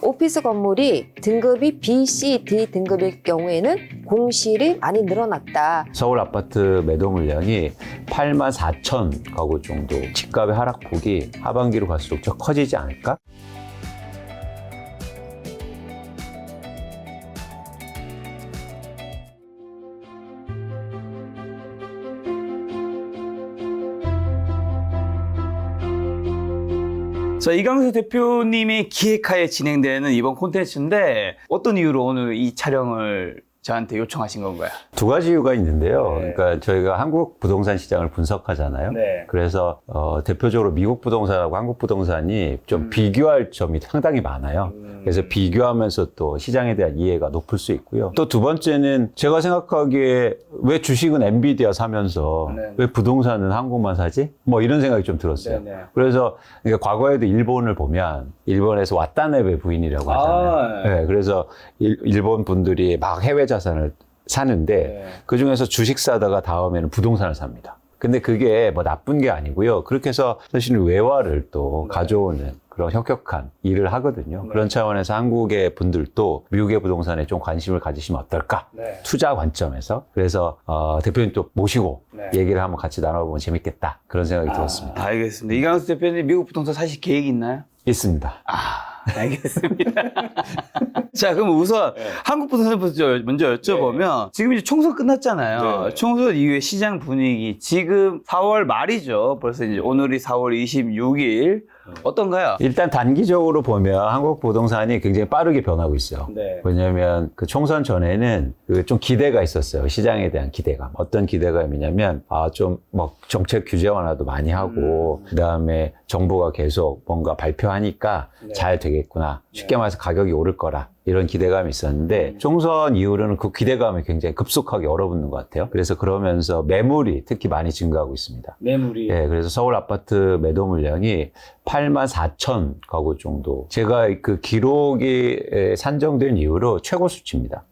오피스 건물이 등급이 B, C, D 등급일 경우에는 공실이 많이 늘어났다. 서울 아파트 매도 물량이 8만 4천 가구 정도. 집값의 하락폭이 하반기로 갈수록 더 커지지 않을까? 자, 이강수 대표님의 기획하에 진행되는 이번 콘텐츠인데 어떤 이유로 오늘 이 촬영을 저한테 요청하신 건가요? 두 가지 이유가 있는데요. 네. 그러니까 저희가 한국 부동산 시장을 분석하잖아요. 네. 그래서 대표적으로 미국 부동산하고 한국 부동산이 좀 비교할 점이 상당히 많아요. 그래서 비교하면서 또 시장에 대한 이해가 높을 수 있고요. 또 두 번째는 제가 생각하기에 왜 주식은 엔비디아 사면서 네. 왜 부동산은 한국만 사지? 뭐 이런 생각이 좀 들었어요. 네, 네. 그래서 그러니까 과거에도 일본을 보면 일본에서 와타나베 부인이라고 하잖아요. 네. 네, 그래서 일본 분들이 막 해외 자산을 사는데 네. 그 중에서 주식 사다가 다음에는 부동산을 삽니다. 근데 그게 뭐 나쁜 게 아니고요. 그렇게 해서 사실은 외화를 또 가져오는 그런 혁혁한 일을 하거든요. 그런 차원에서 한국의 분들도 미국의 부동산에 좀 관심을 가지시면 어떨까? 네. 투자 관점에서. 그래서 대표님 또 모시고 네. 얘기를 한번 같이 나눠보면 재밌겠다. 그런 생각이 들었습니다. 알겠습니다. 이강수 대표님 미국 부동산 사실 계획 있나요? 있습니다. 알겠습니다. 자, 그럼 우선 한국 부동산부터 먼저 여쭤보면 지금 이제 총선 끝났잖아요. 네. 총선 이후에 시장 분위기 지금 4월 말이죠. 벌써 이제 오늘이 4월 26일 어떤가요? 일단 단기적으로 보면 한국 부동산이 굉장히 빠르게 변하고 있어요. 네. 왜냐하면 그 총선 전에는 그 좀 기대가 있었어요. 시장에 대한 기대감. 어떤 기대감이냐면 좀 뭐 정책 규제 완화도 많이 하고 그다음에 정부가 계속 뭔가 발표하니까 잘 되겠구나. 쉽게 말해서 가격이 오를 거라. 이런 기대감이 있었는데 총선 이후로는 그 기대감이 굉장히 급속하게 얼어붙는 것 같아요. 그래서 그러면서 매물이 특히 많이 증가하고 있습니다. 매물이. 네, 그래서 서울 아파트 매도 물량이 8만 4천 가구 정도. 제가 그 기록이 산정된 이후로 최고 수치입니다.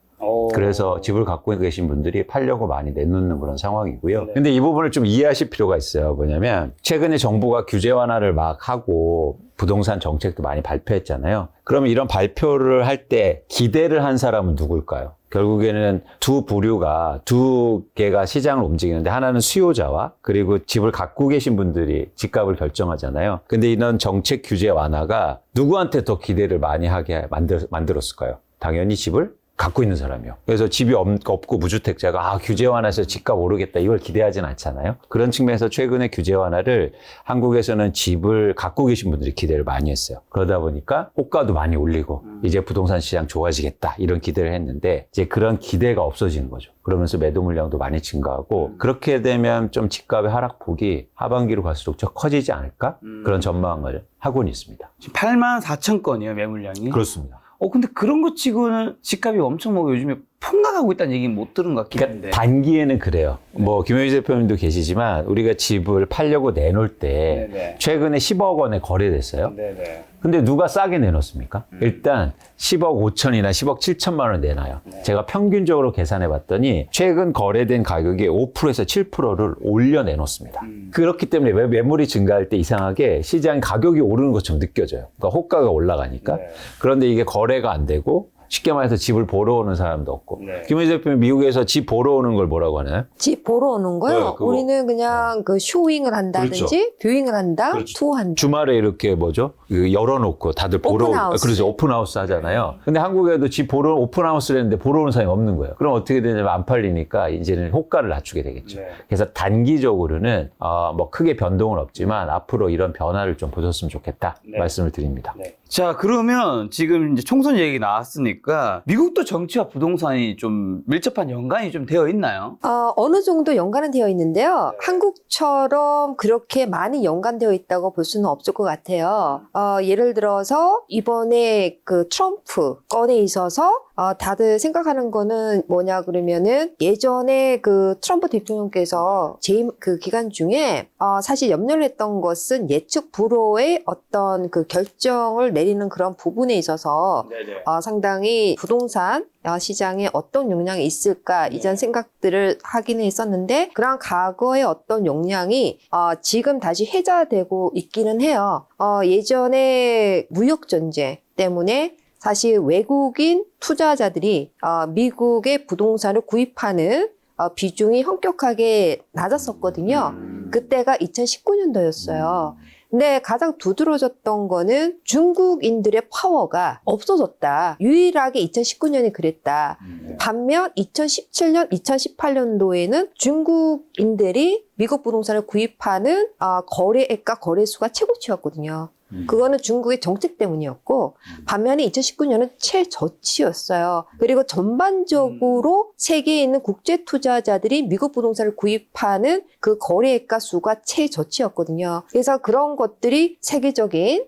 그래서 집을 갖고 계신 분들이 팔려고 많이 내놓는 그런 상황이고요. 네. 근데 이 부분을 좀 이해하실 필요가 있어요. 뭐냐면 최근에 정부가 규제 완화를 막 하고 부동산 정책도 많이 발표했잖아요. 그러면 이런 발표를 할 때 기대를 한 사람은 누굴까요? 결국에는 두 부류가 두 개가 시장을 움직이는데 하나는 수요자와 그리고 집을 갖고 계신 분들이 집값을 결정하잖아요. 근데 이런 정책 규제 완화가 누구한테 더 기대를 많이 하게 만들었을까요? 당연히 집을 갖고 있는 사람이요. 그래서 집이 없고 무주택자가 규제 완화해서 집값 오르겠다 이걸 기대하진 않잖아요. 그런 측면에서 최근에 규제 완화를 한국에서는 집을 갖고 계신 분들이 기대를 많이 했어요. 그러다 보니까 호가도 많이 올리고 이제 부동산 시장 좋아지겠다 이런 기대를 했는데 이제 그런 기대가 없어지는 거죠. 그러면서 매도 물량도 많이 증가하고 그렇게 되면 좀 집값의 하락폭이 하반기로 갈수록 더 커지지 않을까? 그런 전망을 하고는 있습니다. 지금 8만 4천 건이에요, 매물량이. 그렇습니다. 근데 그런 거 치고는 집값이 엄청 뭐 요즘에 폭락하고 있다는 얘기는 못 들은 것 같긴 한데. 단기에는 그래요. 뭐 김효희 대표님도 계시지만 우리가 집을 팔려고 내놓을 때 네네. 최근에 10억 원에 거래됐어요. 네네. 근데 누가 싸게 내놓습니까? 일단 10억 5천이나 10억 7천만 원 내놔요. 제가 평균적으로 계산해 봤더니 최근 거래된 가격의 5%에서 7%를 올려 내놓습니다. 그렇기 때문에 왜 매물이 증가할 때 이상하게 시장 가격이 오르는 것처럼 느껴져요. 그러니까 호가가 올라가니까. 네. 그런데 이게 거래가 안 되고 쉽게 말해서 집을 보러 오는 사람도 없고. 네. 김현희 대표님 미국에서 집 보러 오는 걸 뭐라고 하나요? 집 보러 오는 거요? 네, 그거. 우리는 그냥 그 쇼잉을 한다든지 그렇죠. 뷰잉을 한다, 그렇죠. 투어한다. 주말에 이렇게 그 열어놓고 다들 보러 오픈하우스. 그래서 오픈하우스 하잖아요. 근데 한국에도 집 보러 오픈하우스를 했는데 보러 오는 사람이 없는 거예요. 그럼 어떻게 되냐면 안 팔리니까 이제는 호가를 낮추게 되겠죠. 네. 그래서 단기적으로는 뭐 크게 변동은 없지만 앞으로 이런 변화를 좀 보셨으면 좋겠다 네. 말씀을 드립니다. 네. 자, 그러면 지금 이제 총선 얘기 나왔으니까 미국도 정치와 부동산이 좀 밀접한 연관이 좀 되어 있나요? 어느 정도 연관은 되어 있는데요. 한국처럼 그렇게 많이 연관되어 있다고 볼 수는 없을 것 같아요. 예를 들어서 이번에 그 트럼프 건에 있어서 다들 생각하는 거는 뭐냐 그러면은 예전에 그 트럼프 대통령께서 재임 그 기간 중에 사실 염려를 했던 것은 예측 불허의 어떤 그 결정을 내리는 그런 부분에 있어서 네네. 상당히 부동산 시장에 어떤 영향이 있을까 이전 생각들을 하기는 했었는데 그런 과거의 어떤 영향이 지금 다시 회자되고 있기는 해요. 예전에 무역 전쟁 때문에 사실 외국인 투자자들이 미국의 부동산을 구입하는 비중이 엄격하게 낮았었거든요. 그때가 2019년도였어요. 근데 가장 두드러졌던 거는 중국인들의 파워가 없어졌다. 유일하게 2019년이 그랬다. 반면 2017년, 2018년도에는 중국인들이 미국 부동산을 구입하는 거래액과 거래수가 최고치였거든요. 그거는 중국의 정책 때문이었고, 반면에 2019년은 최저치였어요. 그리고 전반적으로 세계에 있는 국제 투자자들이 미국 부동산을 구입하는 그 거래액과 수가 최저치였거든요. 그래서 그런 것들이 세계적인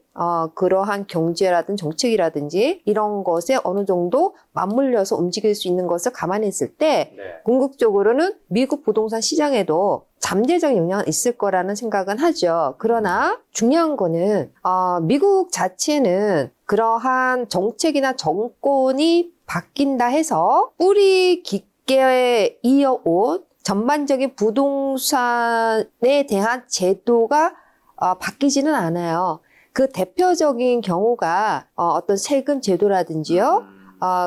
그러한 경제라든지 정책이라든지 이런 것에 어느 정도 맞물려서 움직일 수 있는 것을 감안했을 때 궁극적으로는 미국 부동산 시장에도 잠재적 영향은 있을 거라는 생각은 하죠. 그러나 중요한 거는 미국 자체는 그러한 정책이나 정권이 바뀐다 해서 뿌리 깊게 이어온 전반적인 부동산에 대한 제도가 바뀌지는 않아요. 그 대표적인 경우가 어떤 세금 제도라든지요.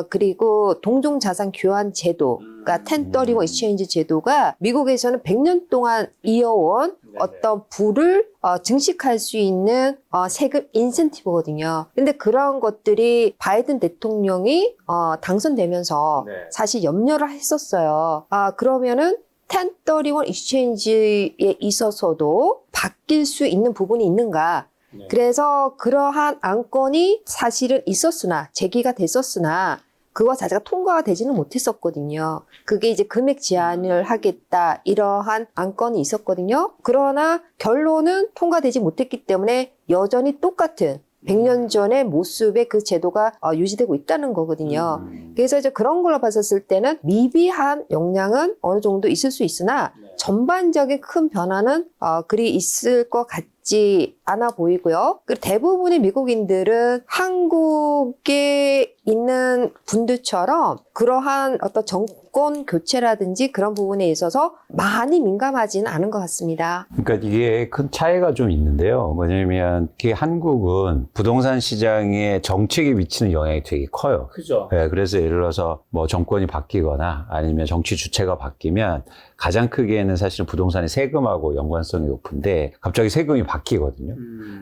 그리고 동종자산 교환 제도, 그러니까 1031 exchange 제도가 미국에서는 100년 동안 이어온 어떤 부를 증식할 수 있는 세금 인센티브거든요. 근데 그런 것들이 바이든 대통령이 당선되면서 사실 염려를 했었어요. 그러면은 1031 exchange에 있어서도 바뀔 수 있는 부분이 있는가? 그래서 그러한 안건이 사실은 있었으나 제기가 됐었으나 그거 자체가 통과가 되지는 못했었거든요. 그게 이제 금액 제한을 하겠다 이러한 안건이 있었거든요. 그러나 결론은 통과되지 못했기 때문에 여전히 똑같은 100년 전의 모습의 그 제도가 유지되고 있다는 거거든요. 그래서 이제 그런 걸로 봤었을 때는 미비한 영향은 어느 정도 있을 수 있으나 전반적인 큰 변화는 그리 있을 것 같지 않아 보이고요. 그리고 대부분의 미국인들은 한국에 있는 분들처럼 그러한 어떤 정권 교체라든지 그런 부분에 있어서 많이 민감하지는 않은 것 같습니다. 그러니까 이게 큰 차이가 좀 있는데요. 뭐냐면 이게 한국은 부동산 시장에 정책이 미치는 영향이 되게 커요. 그죠. 네, 그래서 예를 들어서 뭐 정권이 바뀌거나 아니면 정치 주체가 바뀌면 가장 크게는 사실은 부동산의 세금하고 연관성이 높은데 갑자기 세금이 바뀌거든요.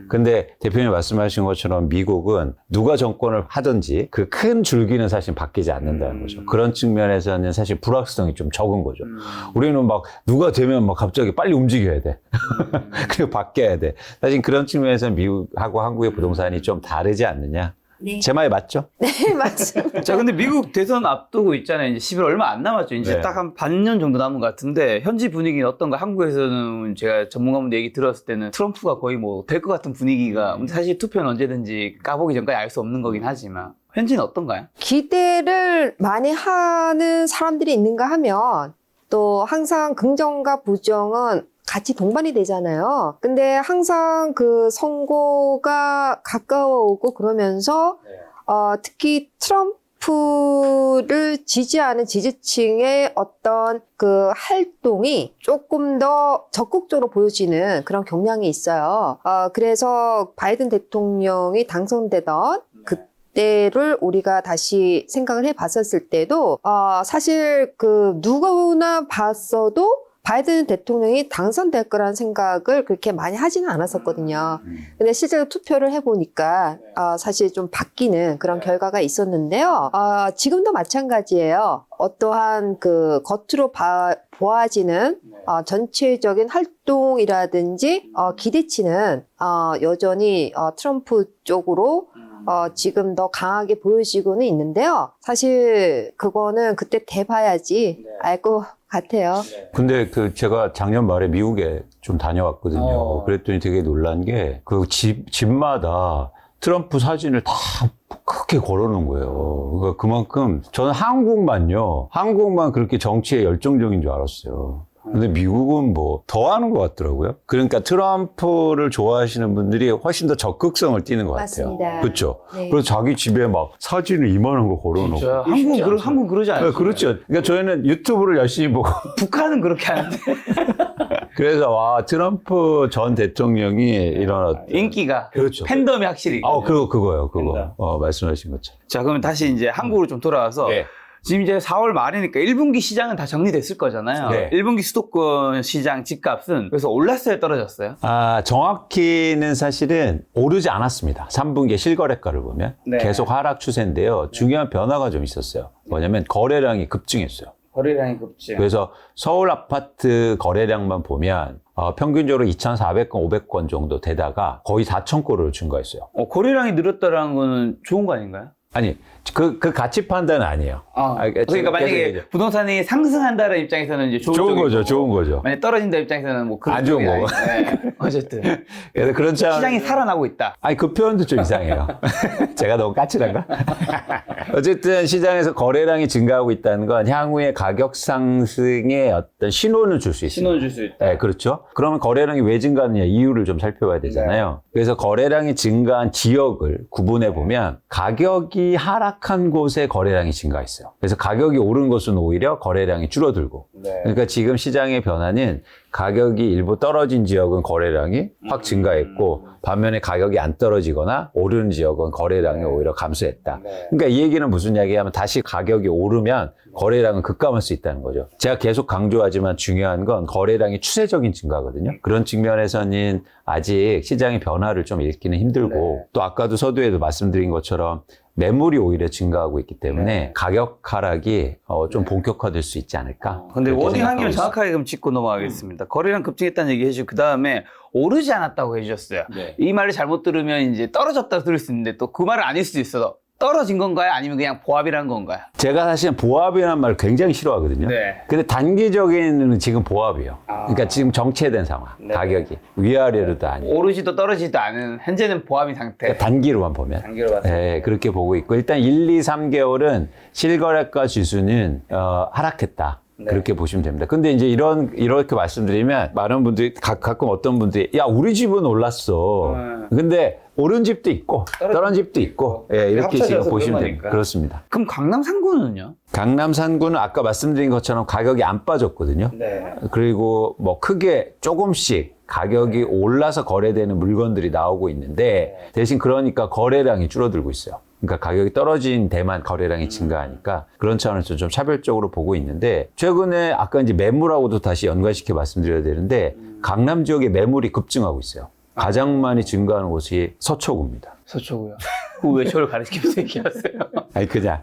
근데 대표님 말씀하신 것처럼 미국은 누가 정권을 하든지 그 큰 줄기는 사실 바뀌지 않는다는 거죠. 그런 측면에서는 사실 불확실성이 좀 적은 거죠. 우리는 막 누가 되면 막 갑자기 빨리 움직여야 돼. 그리고 바뀌어야 돼. 사실 그런 측면에서는 미국하고 한국의 부동산이 좀 다르지 않느냐. 네. 제 말이 맞죠? 네, 맞습니다. 자, 근데 미국 대선 앞두고 있잖아요. 이제 11월 얼마 안 남았죠. 이제 네. 딱 한 반년 정도 남은 것 같은데, 현지 분위기는 어떤가? 한국에서는 제가 전문가분들 얘기 들었을 때는 트럼프가 거의 뭐 될 것 같은 분위기가, 근데 사실 투표는 언제든지 까보기 전까지 알 수 없는 거긴 하지만, 현지는 어떤가요? 기대를 많이 하는 사람들이 있는가 하면 또 항상 긍정과 부정은 같이 동반이 되잖아요. 근데 항상 그 선거가 가까워오고 그러면서 특히 트럼프를 지지하는 지지층의 어떤 그 활동이 조금 더 적극적으로 보여지는 그런 경향이 있어요. 그래서 바이든 대통령이 당선되던 때를 우리가 다시 생각을 해봤었을 때도 사실 그 누구나 봤어도 바이든 대통령이 당선될 거라는 생각을 그렇게 많이 하지는 않았었거든요. 근데 실제로 투표를 해보니까 사실 좀 바뀌는 그런 결과가 있었는데요. 지금도 마찬가지예요. 어떠한 그 겉으로 보아지는 전체적인 활동이라든지 기대치는 여전히 트럼프 쪽으로 지금 더 강하게 보여지고는 있는데요. 사실 그거는 그때 돼봐야지 알 것 같아요. 근데 제가 작년 말에 미국에 좀 다녀왔거든요. 그랬더니 되게 놀란 게 그 집마다 트럼프 사진을 다 크게 걸어놓은 거예요. 그러니까 그만큼 저는 한국만 그렇게 정치에 열정적인 줄 알았어요. 근데 미국은 뭐 더 하는 것 같더라고요. 그러니까 트럼프를 좋아하시는 분들이 훨씬 더 적극성을 띠는 것 같아요. 맞습니다. 그렇죠. 네. 그래서 자기 집에 막 사진을 이만한 거 걸어놓고. 한국 그러지 않아요. 네, 그렇죠. 그러니까 저희는 유튜브를 열심히 보고 북한은 그렇게 하는데. 그래서 와 트럼프 전 대통령이 이런 인기가 그렇죠. 팬덤이 확실히 그거요. 팬덤. 말씀하신 것처럼. 자, 그러면 다시 이제 한국으로 좀 돌아와서 네. 지금 이제 4월 말이니까 1분기 시장은 다 정리됐을 거잖아요. 네. 1분기 수도권 시장 집값은 그래서 올랐어요, 떨어졌어요? 정확히는 사실은 오르지 않았습니다. 3분기 실거래가를 보면 네. 계속 하락 추세인데요. 중요한 변화가 좀 있었어요. 뭐냐면 거래량이 급증했어요. 거래량이 급증. 그래서 서울 아파트 거래량만 보면 평균적으로 2,400건, 500건 정도 되다가 거의 4,000건으로 증가했어요. 거래량이 늘었다라는 거는 좋은 거 아닌가요? 아니, 그 가치 판단은 아니에요. 그러니까 만약에 부동산이 상승한다는 입장에서는 이제 좋은 거죠, 좋은 거죠. 만약 떨어진다 입장에서는 뭐 그런 안 좋은 쪽이 거고. 네. 어쨌든 그래서 그런 차원. 시장이 살아나고 있다. 아니, 그 표현도 좀 이상해요. 제가 너무 까칠한가? 어쨌든 시장에서 거래량이 증가하고 있다는 건 향후에 가격 상승의 어떤 신호를 줄 수 있습니다. 신호를 줄 수 있다. 네, 그렇죠. 그러면 거래량이 왜 증가하느냐 이유를 좀 살펴봐야 되잖아요. 그래서 거래량이 증가한 지역을 구분해 보면 가격이 하락한 곳에 거래량이 증가했어요. 그래서 가격이 오른 곳은 오히려 거래량이 줄어들고. 그러니까 지금 시장의 변화는 가격이 일부 떨어진 지역은 거래량이 확 증가했고 반면에 가격이 안 떨어지거나 오르는 지역은 거래량이 오히려 감소했다. 그러니까 이 얘기는 무슨 이야기냐면 다시 가격이 오르면 거래량은 급감할 수 있다는 거죠. 제가 계속 강조하지만 중요한 건 거래량이 추세적인 증가거든요. 그런 측면에서는 아직 시장의 변화를 좀 읽기는 힘들고 또 아까도 서두에도 말씀드린 것처럼 매물이 오히려 증가하고 있기 때문에 가격 하락이 좀 본격화될 수 있지 않을까. 근데 그렇게 워딩 생각하고 한개를 있습니다. 정확하게 그럼 짚고 넘어가겠습니다. 거래량 급증했다는 얘기 해주고 그 다음에 오르지 않았다고 해주셨어요. 이 말을 잘못 들으면 이제 떨어졌다고 들을 수 있는데 또 그 말은 아닐 수도 있어서 떨어진 건가요? 아니면 그냥 보합이란 건가요? 제가 사실은 보합이라는 말을 굉장히 싫어하거든요. 네. 근데 단기적인 지금 보합이에요. 그러니까 지금 정체된 상황, 가격이 위아래로도 아니고 오르지도 떨어지지도 않은 현재는 보합인 상태. 그러니까 단기로만 보면 단기로 봤을 때. 네, 그렇게 보고 있고 일단 1, 2, 3개월은 실거래가 지수는 하락했다. 그렇게 보시면 됩니다. 근데 이제 이렇게 말씀드리면 많은 분들이 가끔 어떤 분들이 야 우리 집은 올랐어. 근데 오른 집도 있고 떨어진 집도 있고 예, 이렇게 지금 합쳐져서 보시면 그런 됩니다. 거니까. 그렇습니다. 그럼 강남 상구는요? 강남 산구는 아까 말씀드린 것처럼 가격이 안 빠졌거든요. 네. 그리고 뭐 크게 조금씩 가격이 올라서 거래되는 물건들이 나오고 있는데 대신 그러니까 거래량이 줄어들고 있어요. 그러니까 가격이 떨어진 데만 거래량이 증가하니까 그런 차원에서 좀 차별적으로 보고 있는데 최근에 아까 이제 매물하고도 다시 연관시켜 말씀드려야 되는데 강남 지역의 매물이 급증하고 있어요. 가장 많이 증가하는 곳이 서초구입니다. 서초구요. 왜 저를 가르치면서 얘기하세요? 아니 그냥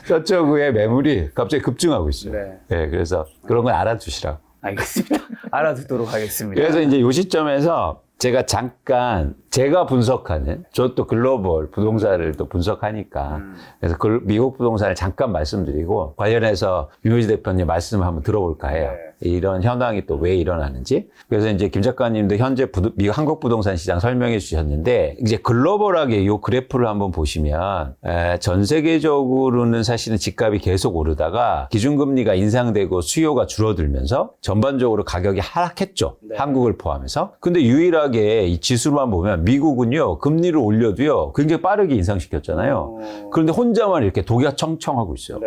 서초구의 매물이 갑자기 급증하고 있어요. 네, 그래서 그런 걸 알아두시라고. 알겠습니다. 알아두도록 하겠습니다. 그래서 이제 이 시점에서 제가 잠깐 제가 분석하는 저도 글로벌 부동산을 또 분석하니까 그래서 미국 부동산을 잠깐 말씀드리고 관련해서 윤호지 대표님 말씀을 한번 들어볼까 해요. 이런 현황이 또 왜 일어나는지. 그래서 이제 김 작가님도 현재 미국 한국 부동산 시장 설명해 주셨는데 이제 글로벌하게 이 그래프를 한번 보시면 전 세계적으로는 사실은 집값이 계속 오르다가 기준금리가 인상되고 수요가 줄어들면서 전반적으로 가격이 하락했죠. 한국을 포함해서. 근데 유일하게 이 지수만 보면 미국은요 금리를 올려도요 굉장히 빠르게 인상시켰잖아요. 그런데 혼자만 이렇게 독야청청하고 있어요.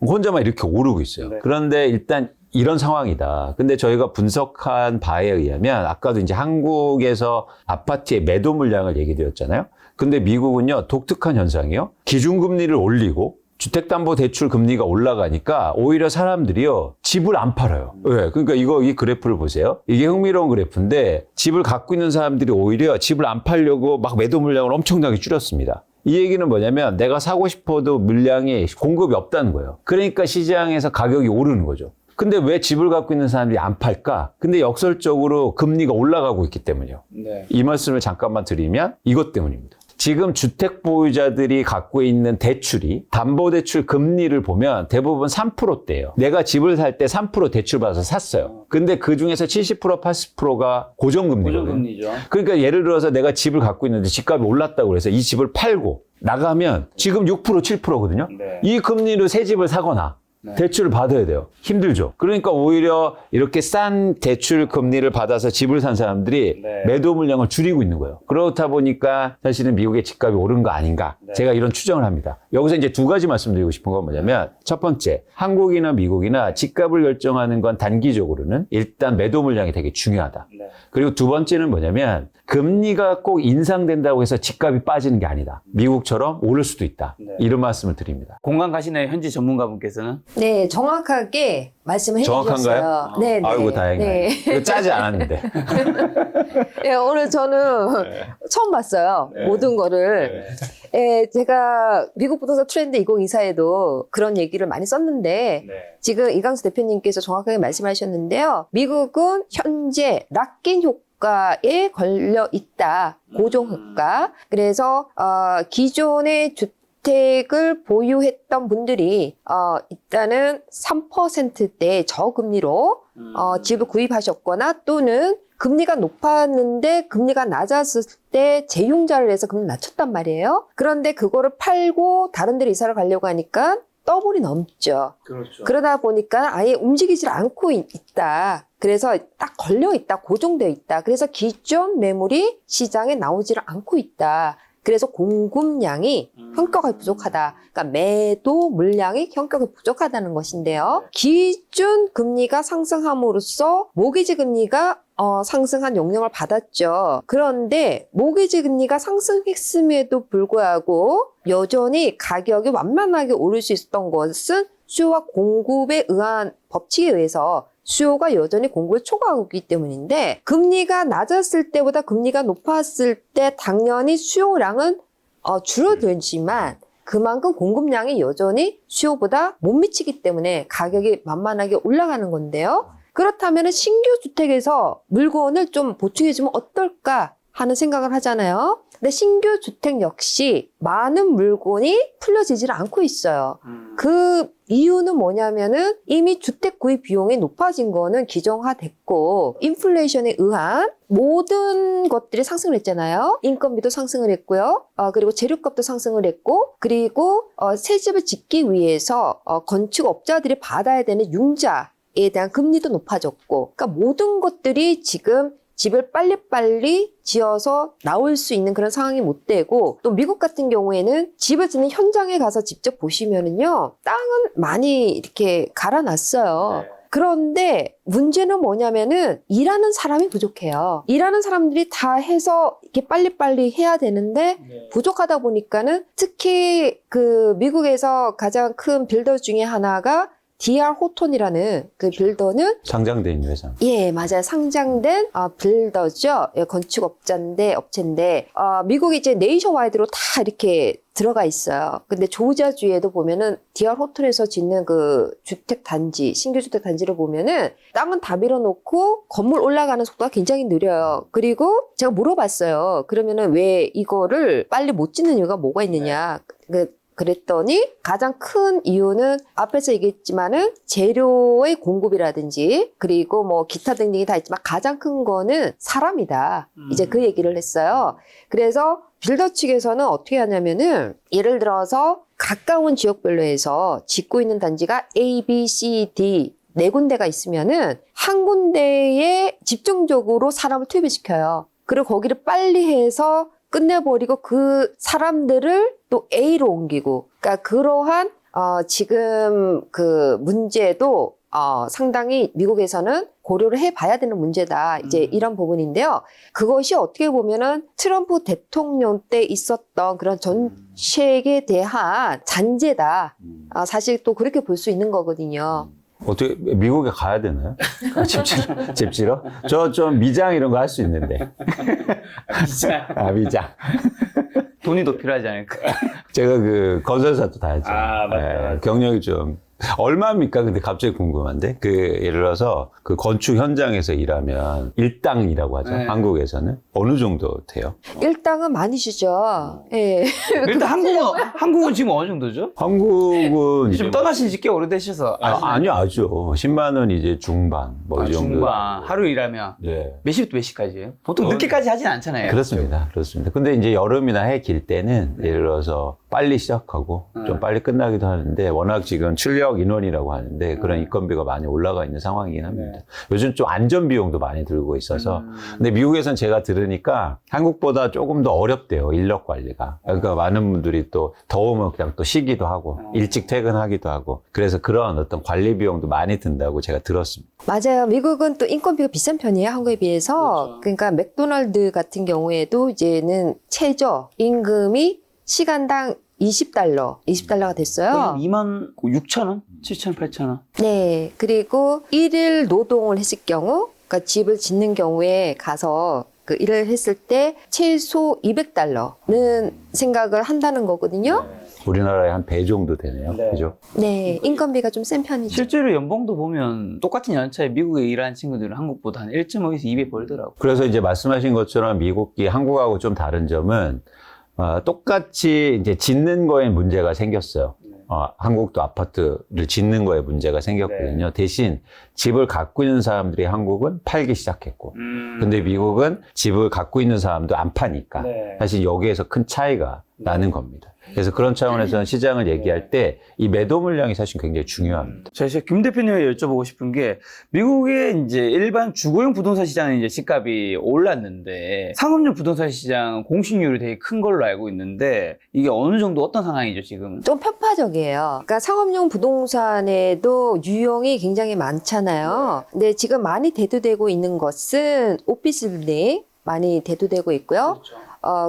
혼자만 이렇게 오르고 있어요. 그런데 일단 이런 상황이다. 근데 저희가 분석한 바에 의하면 아까도 이제 한국에서 아파트의 매도 물량을 얘기 드렸잖아요. 근데 미국은요 독특한 현상이요. 기준금리를 올리고 주택담보대출 금리가 올라가니까 오히려 사람들이요 집을 안 팔아요. 왜? 그러니까 이 그래프를 보세요. 이게 흥미로운 그래프인데 집을 갖고 있는 사람들이 오히려 집을 안 팔려고 막 매도 물량을 엄청나게 줄였습니다. 이 얘기는 뭐냐면 내가 사고 싶어도 물량이 공급이 없다는 거예요. 그러니까 시장에서 가격이 오르는 거죠. 근데 왜 집을 갖고 있는 사람들이 안 팔까? 근데 역설적으로 금리가 올라가고 있기 때문이요. 이 말씀을 잠깐만 드리면 이것 때문입니다. 지금 주택 보유자들이 갖고 있는 대출이 담보대출 금리를 보면 대부분 3%대예요. 내가 집을 살 때 3% 대출 받아서 샀어요. 근데 그 중에서 70%, 80%가 고정금리거든요. 고정금리죠. 그러니까 예를 들어서 내가 집을 갖고 있는데 집값이 올랐다고 그래서 이 집을 팔고 나가면 지금 6%, 7%거든요. 이 금리로 새 집을 사거나 대출을 받아야 돼요. 힘들죠. 그러니까 오히려 이렇게 싼 대출 금리를 받아서 집을 산 사람들이 매도 물량을 줄이고 있는 거예요. 그렇다 보니까 사실은 미국의 집값이 오른 거 아닌가. 제가 이런 추정을 합니다. 여기서 이제 두 가지 말씀드리고 싶은 건 뭐냐면 첫 번째, 한국이나 미국이나 집값을 결정하는 건 단기적으로는 일단 매도 물량이 되게 중요하다. 그리고 두 번째는 뭐냐면 금리가 꼭 인상된다고 해서 집값이 빠지는 게 아니다. 미국처럼 오를 수도 있다. 이런 말씀을 드립니다. 공감 가시나요? 현지 전문가분께서는? 네, 정확하게 말씀해 정확한가요? 주셨어요. 네, 네. 아이고 다행이네요. 네. 이거 짜지 않았는데. 네, 오늘 저는 처음 봤어요. 모든 거를. 예, 제가 미국 부동산 트렌드 2024에도 그런 얘기를 많이 썼는데 지금 이강수 대표님께서 정확하게 말씀하셨는데요. 미국은 현재 락인 효과에 걸려 있다. 고정 효과. 그래서 기존의 주택을 보유했던 분들이 일단은 3%대 저금리로 집을 구입하셨거나 또는 금리가 높았는데 금리가 낮았을 때 재융자를 해서 금리 낮췄단 말이에요. 그런데 그거를 팔고 다른 데로 이사를 가려고 하니까 더블이 넘죠. 그렇죠. 그러다 보니까 아예 움직이질 않고 있다. 그래서 딱 걸려 있다. 고정되어 있다. 그래서 기존 매물이 시장에 나오지를 않고 있다. 그래서 공급량이 현격하게 부족하다. 그러니까 매도 물량이 현격하게 부족하다는 것인데요. 기준 금리가 상승함으로써 모기지 금리가 상승한 영향을 받았죠. 그런데 모기지 금리가 상승했음에도 불구하고 여전히 가격이 완만하게 오를 수 있었던 것은 수요와 공급에 의한 법칙에 의해서 수요가 여전히 공급을 초과하고 있기 때문인데 금리가 낮았을 때보다 금리가 높았을 때 당연히 수요량은 줄어들지만 그만큼 공급량이 여전히 수요보다 못 미치기 때문에 가격이 만만하게 올라가는 건데요. 그렇다면 신규 주택에서 물건을 좀 보충해주면 어떨까 하는 생각을 하잖아요. 근데 신규 주택 역시 많은 물건이 풀려지질 않고 있어요. 그 이유는 뭐냐면은 이미 주택 구입 비용이 높아진 거는 기정화됐고 인플레이션에 의한 모든 것들이 상승을 했잖아요. 인건비도 상승을 했고요. 그리고 재료값도 상승을 했고 그리고 새 집을 짓기 위해서 건축업자들이 받아야 되는 융자에 대한 금리도 높아졌고 그러니까 모든 것들이 지금 집을 빨리빨리 지어서 나올 수 있는 그런 상황이 못 되고 또 미국 같은 경우에는 집을 짓는 현장에 가서 직접 보시면은요 땅은 많이 이렇게 갈아놨어요. 그런데 문제는 뭐냐면은 일하는 사람이 부족해요. 일하는 사람들이 다 해서 이렇게 빨리빨리 해야 되는데 부족하다 보니까는 특히 그 미국에서 가장 큰 빌더 중에 하나가 DR 호톤이라는 그 빌더는 상장돼 있는 회사. 예, 맞아요. 상장된 빌더죠. 예, 업체인데 미국이 이제 네이션와이드로 다 이렇게 들어가 있어요. 근데 조지아주에도 보면은 DR 호톤에서 짓는 그 주택 단지, 신규 주택 단지를 보면은 땅은 다 밀어놓고 건물 올라가는 속도가 굉장히 느려요. 그리고 제가 물어봤어요. 그러면은 왜 이거를 빨리 못 짓는 이유가 뭐가 있느냐? 그랬더니 가장 큰 이유는 앞에서 얘기했지만은 재료의 공급이라든지 그리고 뭐 기타 등등이 다 있지만 가장 큰 거는 사람이다. 이제 그 얘기를 했어요. 그래서 빌더 측에서는 어떻게 하냐면은 예를 들어서 가까운 지역별로 해서 짓고 있는 단지가 A, B, C, D 네 군데가 있으면은 한 군데에 집중적으로 사람을 투입을 시켜요. 그리고 거기를 빨리 해서 끝내버리고 그 사람들을 또 A로 옮기고, 그러니까 그러한 지금 그 문제도 상당히 미국에서는 고려를 해봐야 되는 문제다. 이제 이런 부분인데요. 그것이 어떻게 보면은 트럼프 대통령 때 있었던 그런 정책에 대한 잔재다. 사실 또 그렇게 볼 수 있는 거거든요. 어떻게 미국에 가야 되나요? 집 지러? 저 좀 미장 이런 거 할 수 있는데. 미장. 미장. 돈이 더 필요하지 않을까? 제가 그 건설사도 다 했죠. 맞다. 경력이 좀 얼마입니까? 근데 갑자기 궁금한데 예를 들어서 그 건축 현장에서 일하면 일당이라고 하죠. 네. 한국에서는 어느 정도 돼요? 일당은 많이 주죠. 예. 일단 한국은 지금 어느 정도죠? 한국은 좀 떠나신 지 꽤 오래되셔서 아니요, 아죠. 10만 원 이제 중반 뭐 이 정도. 중반 하루 일하면 네. 몇 시부터 몇 시까지예요? 보통 늦게까지 하진 않잖아요. 그렇습니다. 근데 이제 여름이나 해 길 때는 예를 들어서 빨리 시작하고 좀 빨리 끝나기도 하는데 워낙 지금 출력 취약 인원이라고 하는데 그런 인건비가 많이 올라가 있는 상황이긴 합니다. 요즘 좀 안전 비용도 많이 들고 있어서 근데 미국에선 제가 들으니까 한국보다 조금 더 어렵대요. 인력 관리가. 그러니까 많은 분들이 또 더우면 그냥 또 쉬기도 하고 일찍 퇴근하기도 하고 그래서 그런 어떤 관리 비용도 많이 든다고 제가 들었습니다. 맞아요. 미국은 또 인건비가 비싼 편이에요. 한국에 비해서. 그러니까 맥도날드 같은 경우에도 이제는 최저 임금이 시간당 $20가 됐어요. 2만 6천 원? 7천, 8천 원? 네. 그리고 일일 노동을 했을 경우, 그러니까 집을 짓는 경우에 가서 그 일을 했을 때 최소 $200는 생각을 한다는 거거든요. 우리나라의 한 배 정도 되네요. 그죠? 네. 인건비가 좀 센 편이죠. 실제로 연봉도 보면 똑같은 연차에 미국에 일하는 친구들은 한국보다 한 1.5에서 2배 벌더라고. 그래서 이제 말씀하신 것처럼 미국이 한국하고 좀 다른 점은 똑같이 이제 짓는 거에 문제가 생겼어요. 한국도 아파트를 짓는 거에 문제가 생겼거든요. 대신 집을 갖고 있는 사람들이 한국은 팔기 시작했고, 근데 미국은 집을 갖고 있는 사람도 안 파니까 사실 여기에서 큰 차이가 나는 겁니다. 그래서 그런 차원에서는 시장을 얘기할 때 이 매도 물량이 사실 굉장히 중요합니다. 제가 김 대표님에게 여쭤보고 싶은 게 미국의 이제 일반 주거용 부동산 시장은 이제 집값이 올랐는데 상업용 부동산 시장 공시률이 되게 큰 걸로 알고 있는데 이게 어느 정도 어떤 상황이죠 지금? 좀 편파적이에요. 그러니까 상업용 부동산에도 유형이 굉장히 많잖아요. 근데 지금 많이 대두되고 있는 것은 오피스 빌딩 많이 대두되고 있고요.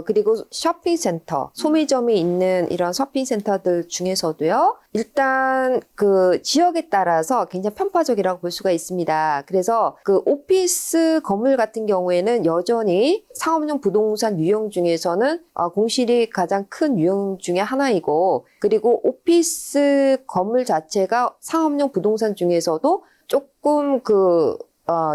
그리고 쇼핑센터, 소매점이 있는 이런 쇼핑센터들 중에서도요, 일단 그 지역에 따라서 굉장히 편파적이라고 볼 수가 있습니다. 그래서 그 오피스 건물 같은 경우에는 여전히 상업용 부동산 유형 중에서는 공실이 가장 큰 유형 중에 하나이고, 그리고 오피스 건물 자체가 상업용 부동산 중에서도 조금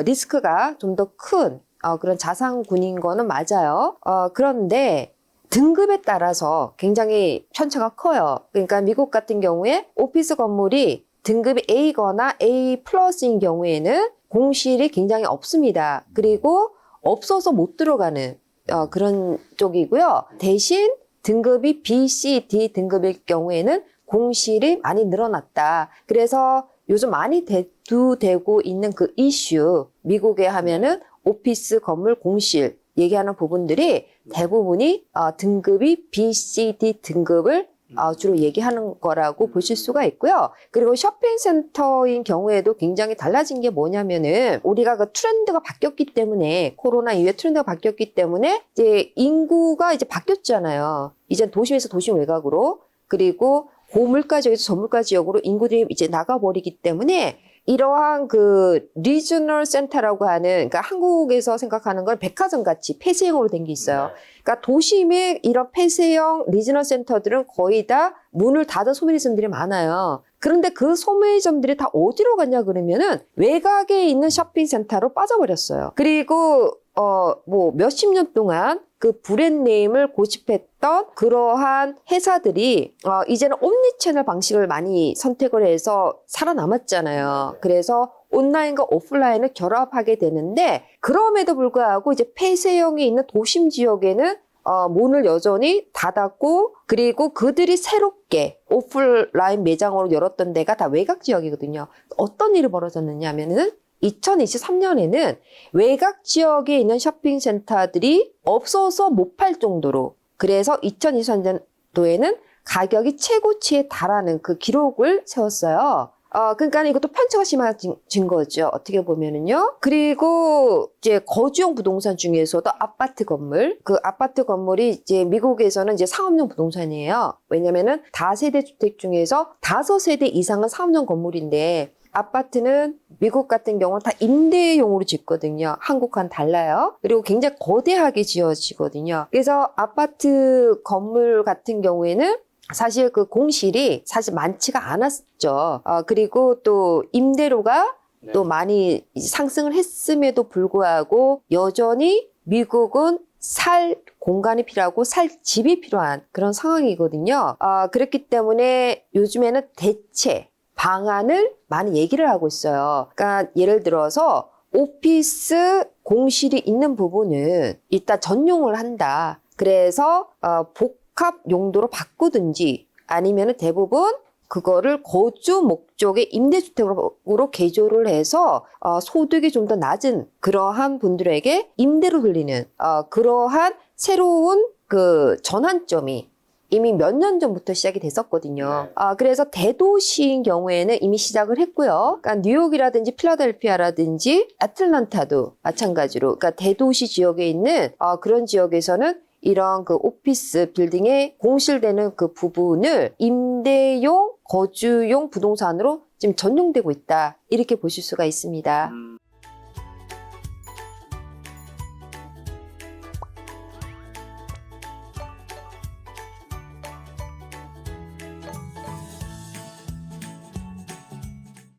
리스크가 좀 더 큰 그런 자산군인 거는 맞아요. 그런데 등급에 따라서 굉장히 편차가 커요. 그러니까 미국 같은 경우에 오피스 건물이 등급이 A거나 A 플러스인 경우에는 공실이 굉장히 없습니다. 그리고 없어서 못 들어가는 그런 쪽이고요. 대신 등급이 B, C, D 등급일 경우에는 공실이 많이 늘어났다. 그래서 요즘 많이 대두되고 있는 그 이슈, 미국에 하면은 오피스 건물 공실 얘기하는 부분들이 대부분이 등급이 B, C, D 등급을 주로 얘기하는 거라고 보실 수가 있고요. 그리고 쇼핑센터인 경우에도 굉장히 달라진 게 뭐냐면은 우리가 그 트렌드가 바뀌었기 때문에 코로나 이후에 트렌드가 바뀌었기 때문에 이제 인구가 이제 바뀌었잖아요. 이제 도심에서 도심 외곽으로 그리고 고물가 지역에서 저물가 지역으로 인구들이 이제 나가버리기 때문에 이러한 그 리저널 센터라고 하는, 그러니까 한국에서 생각하는 건 백화점 같이 폐쇄형으로 된 게 있어요. 그러니까 도심의 이런 폐쇄형 리저널 센터들은 거의 다 문을 닫은 소매점들이 많아요. 그런데 그 소매점들이 다 어디로 갔냐 그러면은 외곽에 있는 쇼핑센터로 빠져버렸어요. 그리고 뭐 몇십 년 동안 그 브랜드네임을 고집했던 그러한 회사들이 이제는 옴니채널 방식을 많이 선택을 해서 살아남았잖아요. 그래서 온라인과 오프라인을 결합하게 되는데 그럼에도 불구하고 이제 폐쇄형이 있는 도심 지역에는 문을 여전히 닫았고 그리고 그들이 새롭게 오프라인 매장으로 열었던 데가 다 외곽 지역이거든요. 어떤 일이 벌어졌느냐 하면은 2023년에는 외곽 지역에 있는 쇼핑센터들이 없어서 못 팔 정도로, 그래서 2023년도에는 가격이 최고치에 달하는 그 기록을 세웠어요. 그러니까 이것도 편차가 심해진 거죠. 어떻게 보면은요. 그리고 이제 거주용 부동산 중에서도 아파트 건물, 그 아파트 건물이 이제 미국에서는 이제 상업용 부동산이에요. 왜냐면은 다세대 주택 중에서 5세대 이상은 상업용 건물인데 아파트는 미국 같은 경우는 다 임대용으로 짓거든요. 한국과는 달라요. 그리고 굉장히 거대하게 지어지거든요. 그래서 아파트 건물 같은 경우에는 사실 그 공실이 사실 많지가 않았죠. 그리고 또 임대료가 또 많이 상승을 했음에도 불구하고 여전히 미국은 살 공간이 필요하고 살 집이 필요한 그런 상황이거든요. 그렇기 때문에 요즘에는 대체 방안을 많이 얘기를 하고 있어요. 그러니까 예를 들어서 오피스 공실이 있는 부분은 일단 전용을 한다. 그래서 복합 용도로 바꾸든지 아니면 대부분 그거를 거주 목적의 임대주택으로 개조를 해서 소득이 좀 더 낮은 그러한 분들에게 임대로 돌리는 그러한 새로운 그 전환점이 이미 몇 년 전부터 시작이 됐었거든요. 그래서 대도시인 경우에는 이미 시작을 했고요. 그러니까 뉴욕이라든지 필라델피아라든지 애틀란타도 마찬가지로, 그러니까 대도시 지역에 있는 그런 지역에서는 이런 그 오피스 빌딩에 공실되는 그 부분을 임대용, 거주용 부동산으로 지금 전용되고 있다. 이렇게 보실 수가 있습니다.